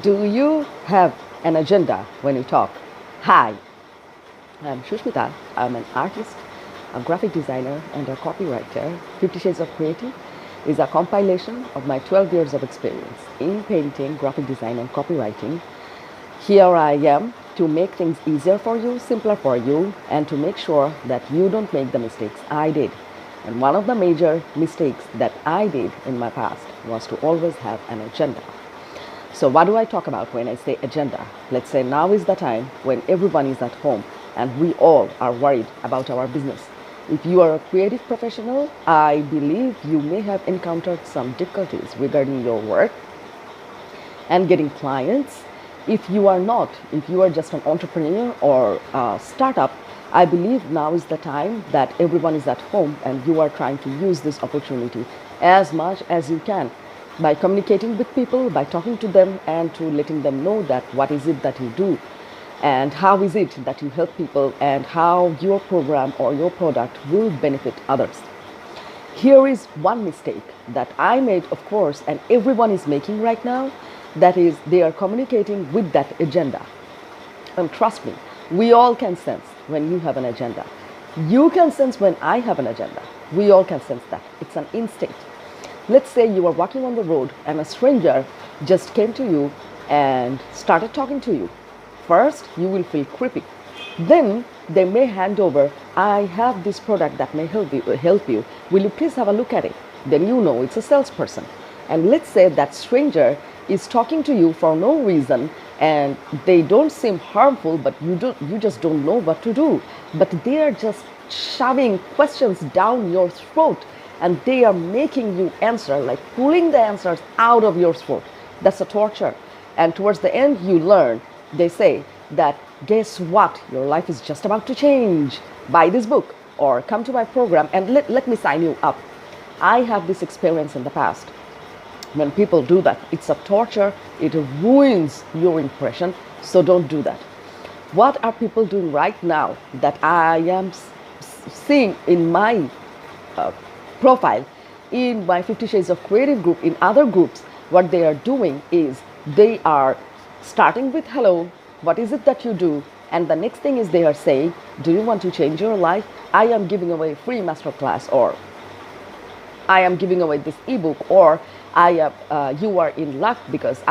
Do you have an agenda when you talk? Hi, I'm Shushmita. I'm an artist, a graphic designer, and a copywriter. 50 Shades of Creative is a compilation of my 12 years of experience in painting, graphic design, and copywriting. Here I am to make things easier for you, simpler for you, and to make sure that you don't make the mistakes I did. And one of the major mistakes that I did in my past was to always have an agenda. So what do I talk about when I say agenda? Let's say now is the time when everyone is at home and we all are worried about our business. If you are a creative professional, I believe you may have encountered some difficulties regarding your work and getting clients. If you are not, if you are just an entrepreneur or a startup, I believe now is the time that everyone is at home and you are trying to use this opportunity as much as you can by communicating with people, by talking to them and to letting them know that what is it that you do and how is it that you help people and how your program or your product will benefit others. Here is one mistake that I made, of course, and everyone is making right now. That is, they are communicating with that agenda. And trust me, we all can sense when you have an agenda. You can sense when I have an agenda. We all can sense that. It's an instinct. Let's say you are walking on the road and a stranger just came to you and started talking to you. First, you will feel creepy. Then they may hand over, I have this product that may help you. Will you please have a look at it? Then you know it's a salesperson. And let's say that stranger is talking to you for no reason and they don't seem harmful, but you just don't know what to do. But they are just shoving questions down your throat and they are making you answer, like pulling the answers out of your throat. That's a torture. And towards the end, you learn, they say that, guess what? Your life is just about to change. Buy this book or come to my program and let me sign you up. I have this experience in the past. When people do that, it's a torture. It ruins your impression. So don't do that. What are people doing right now that I am seeing in my profile, in my 50 Shades of Creative group, in other groups? What they are doing is they are starting with hello, what is it that you do? And the next thing is they are saying, do you want to change your life? I am giving away free masterclass, or I am giving away this ebook, or you are in luck because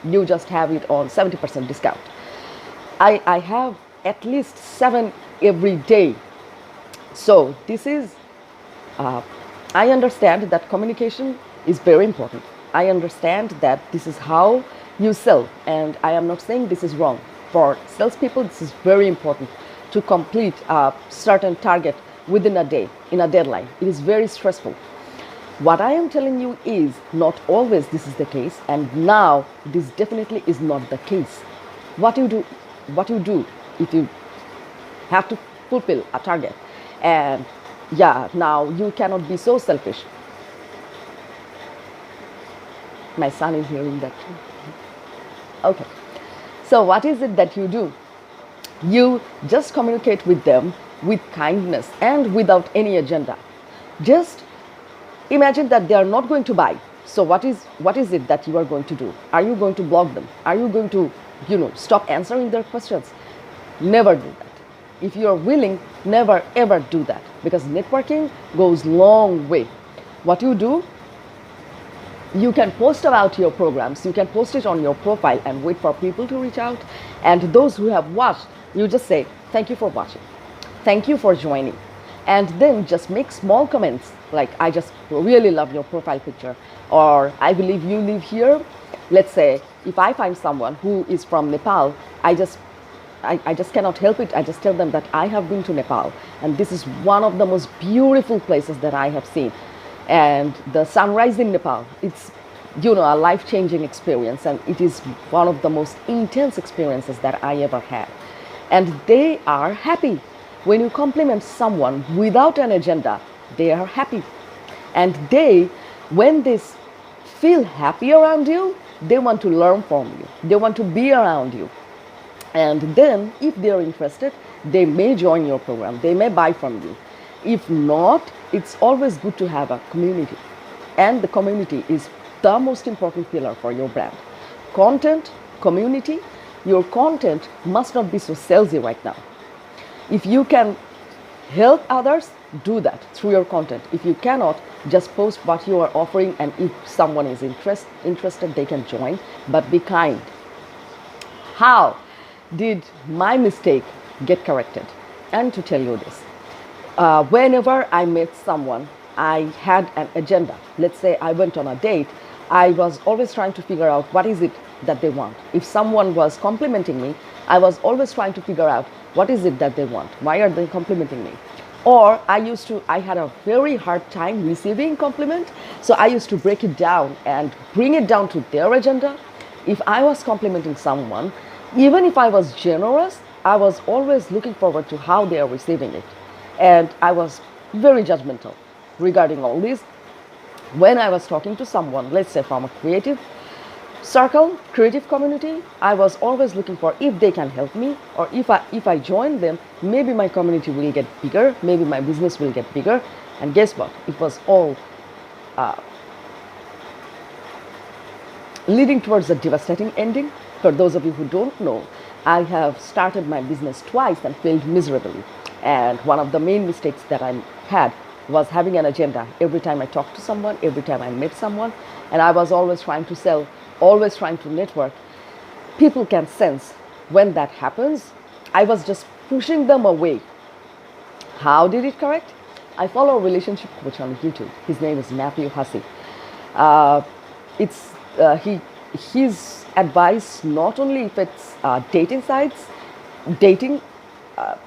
you just have it on 70% discount. I have at least 7 every day. So this is, I understand that communication is very important. I understand that this is how you sell, and I am not saying this is wrong. For salespeople, this is very important to complete a certain target within a day, in a deadline. It is very stressful. What I am telling you is not always this is the case, and now this definitely is not the case. What you do if you have to fulfill a target, and yeah, now you cannot be so selfish. My son is hearing that too. Okay. So what is it that you do? You just communicate with them with kindness and without any agenda. Just imagine that they are not going to buy. So what is it that you are going to do? Are you going to block them? Are you going to, stop answering their questions? Never do that. If you are willing, never ever do that, because networking goes long way. What you do, you can post about your programs, you can post it on your profile and wait for people to reach out. And those who have watched, you just say, thank you for watching. Thank you for joining. And then just make small comments like, I just really love your profile picture, or I believe you live here. Let's say if I find someone who is from Nepal, I just cannot help it. I just tell them that I have been to Nepal and this is one of the most beautiful places that I have seen. And the sunrise in Nepal, it's a life-changing experience, and it is one of the most intense experiences that I ever had. And they are happy. When you compliment someone without an agenda, they are happy. And when they feel happy around you, they want to learn from you. They want to be around you. And then if they are interested, they may join your program. They may buy from you. If not, it's always good to have a community. And the community is the most important pillar for your brand. content community, your content must not be so salesy right now. If you can help others, do that through your content. If you cannot, just post what you are offering, and if someone is interested, they can join, but be kind. How did my mistake get corrected? And to tell you this, whenever I met someone, I had an agenda. Let's say I went on a date, I was always trying to figure out what is it that they want. If someone was complimenting me, I was always trying to figure out what is it that they want. Why are they complimenting me? Or I had a very hard time receiving compliment, so I used to break it down and bring it down to their agenda. If I was complimenting someone, even if I was generous, I was always looking forward to how they are receiving it. And I was very judgmental regarding all this. When I was talking to someone, let's say from a creative circle, creative community, I was always looking for if they can help me, or if I join them, maybe my community will get bigger, maybe my business will get bigger. And guess what? It was all leading towards a devastating ending. For those of you who don't know, I have started my business twice and failed miserably. And one of the main mistakes that I had was having an agenda every time I talked to someone, every time I met someone, and I was always trying to sell, always trying to network. People can sense when that happens. I was just pushing them away. How did it correct? I follow a relationship coach on YouTube. His name is Matthew Hussey. His advice, not only if it's dating sites, dating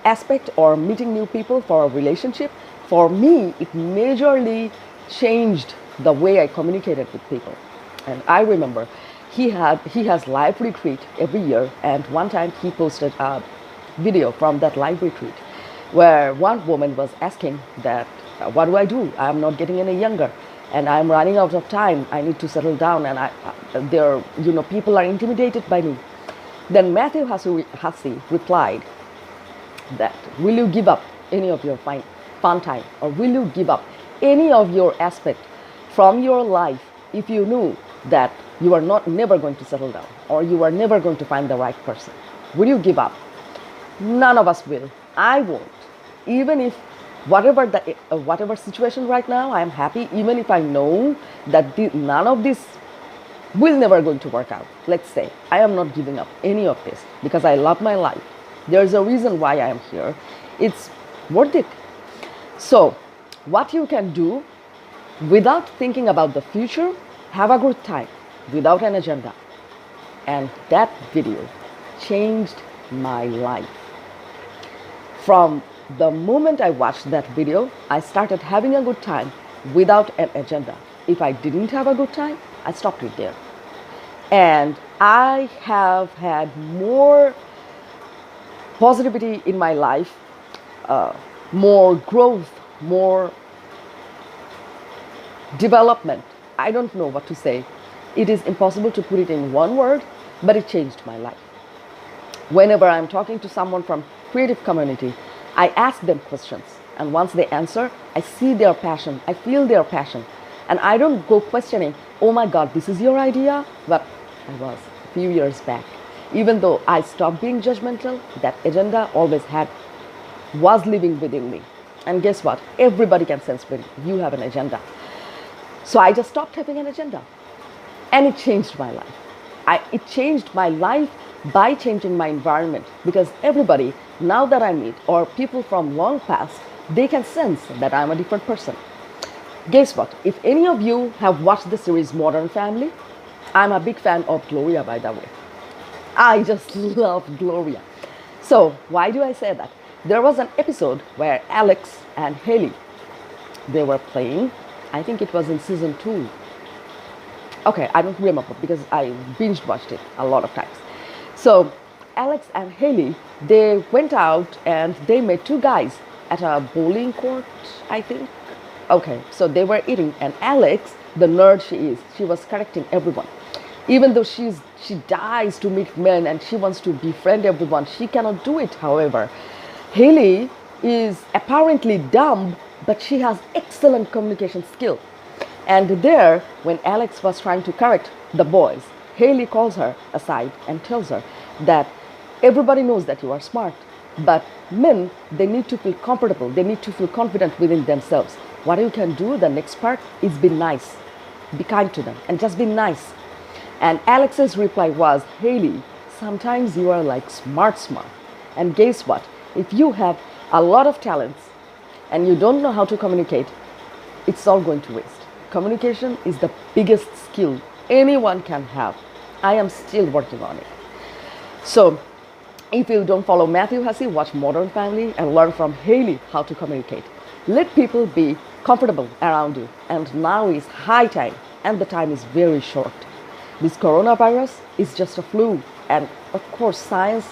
aspect, or meeting new people for a relationship, for me, it majorly changed the way I communicated with people. And I remember he has live retreat every year, and one time he posted a video from that live retreat where one woman was asking that, what do I do? I'm not getting any younger, and I'm running out of time. I need to settle down, and people are intimidated by me. Then Matthew Hussey replied that, will you give up any of your fun time, or will you give up any of your aspect from your life if you knew that you are never going to settle down, or you are never going to find the right person? Will you give up? None of us will. I won't. Even if whatever situation right now, I am happy, even if I know that none of this will never going to work out. Let's say I am not giving up any of this because I love my life. There's a reason why I am here. It's worth it. So what you can do without thinking about the future, have a good time without an agenda. And that video changed my life. From the moment I watched that video, I started having a good time without an agenda. If I didn't have a good time, I stopped it there. And I have had more positivity in my life, more growth, more development. I don't know what to say. It is impossible to put it in one word, but it changed my life. Whenever I'm talking to someone from creative community, I ask them questions, and once they answer, I see their passion, I feel their passion, and I don't go questioning, oh my God, this is your idea? But I was a few years back. Even though I stopped being judgmental, that agenda was living within me. And guess what? Everybody can sense when you have an agenda. So I just stopped having an agenda, and it changed my life. It changed my life by changing my environment, because everybody, now that I meet, or people from long past, they can sense that I'm a different person. Guess what? If any of you have watched the series Modern Family, I'm a big fan of Gloria, by the way. I just love Gloria. So why do I say that? There was an episode where Alex and Haley, they were playing. I think it was in season 2. Okay, I don't remember because I binge watched it a lot of times. So Alex and Haley, they went out and they met two guys at a bowling court, I think. Okay, so they were eating, and Alex, the nerd she was correcting everyone. Even though she dies to meet men and she wants to befriend everyone, she cannot do it, however. Haley is apparently dumb, but she has excellent communication skill. And there, when Alex was trying to correct the boys, Haley calls her aside and tells her that everybody knows that you are smart, but men, they need to feel comfortable, they need to feel confident within themselves. What you can do, the next part, is be nice, be kind to them, and just be nice. And Alex's reply was, Haley, sometimes you are like smart. And guess what? If you have a lot of talents and you don't know how to communicate, it's all going to waste. Communication is the biggest skill anyone can have. I am still working on it. So, if you don't follow Matthew Hussey, watch Modern Family and learn from Haley how to communicate. Let people be comfortable around you. And now is high time, and the time is very short. This coronavirus is just a flu, and of course, science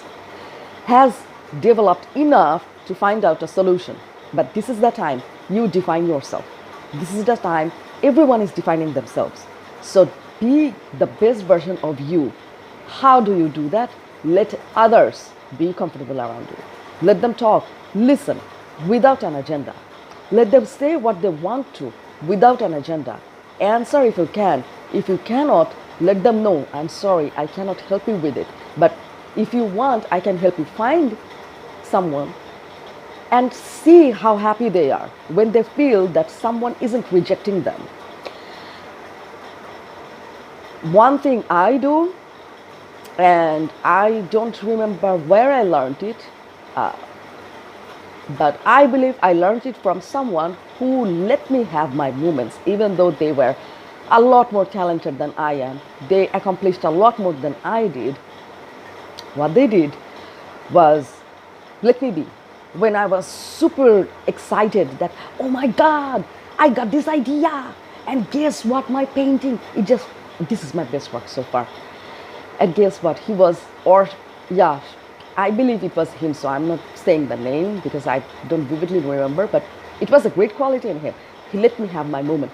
has developed enough to find out a solution. But this is the time you define yourself. This is the time everyone is defining themselves. So be the best version of you. How do you do that? Let others be comfortable around you. Let them talk, listen, without an agenda. Let them say what they want to without an agenda. Answer if you can. If you cannot, let them know, I'm sorry, I cannot help you with it. But if you want, I can help you find someone, and see how happy they are when they feel that someone isn't rejecting them. One thing I do, and I don't remember where I learned it, but I believe I learned it from someone who let me have my moments, even though they were a lot more talented than I am. They accomplished a lot more than I did. What they did was let me be. When I was super excited that, oh my God, I got this idea. And guess what, my painting, this is my best work so far. And guess what, I believe it was him, so I'm not saying the name because I don't vividly remember, but it was a great quality in him. He let me have my moment.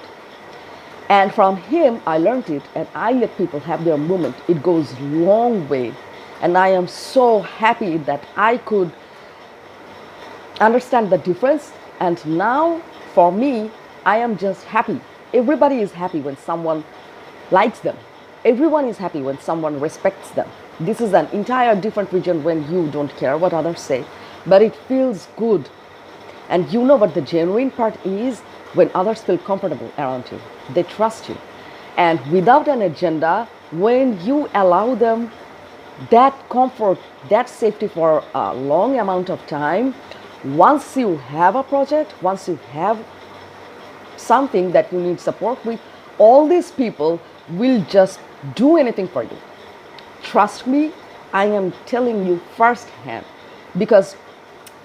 And from him, I learned it, and I let people have their moment. It goes long way. And I am so happy that I could understand the difference. And now, for me, I am just happy. Everybody is happy when someone likes them. Everyone is happy when someone respects them. This is an entire different region when you don't care what others say, but it feels good. And you know what the genuine part is? When others feel comfortable around you. They trust you. And without an agenda, when you allow them that comfort, that safety for a long amount of time, once you have a project, once you have something that you need support with, all these people will just do anything for you. Trust me, I am telling you firsthand, because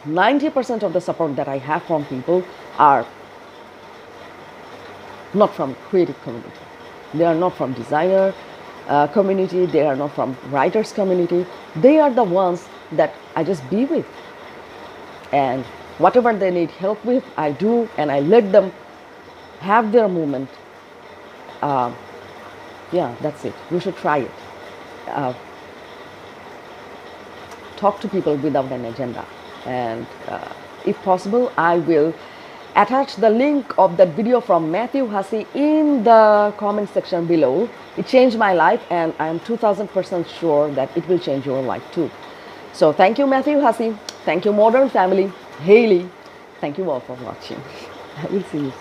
90% of the support that I have from people are not from creative community. They are not from designer community. They are not from writers community. They are the ones that I just be with. And whatever they need help with, I do, and I let them have their moment. That's it. You should try it. Talk to people without an agenda. And if possible, I will attach the link of that video from Matthew Hussey in the comment section below. It changed my life, and I am 2000% sure that it will change your life too. So thank you, Matthew Hussey. Thank you, Modern Family. Haley. Thank you all for watching. I will see you.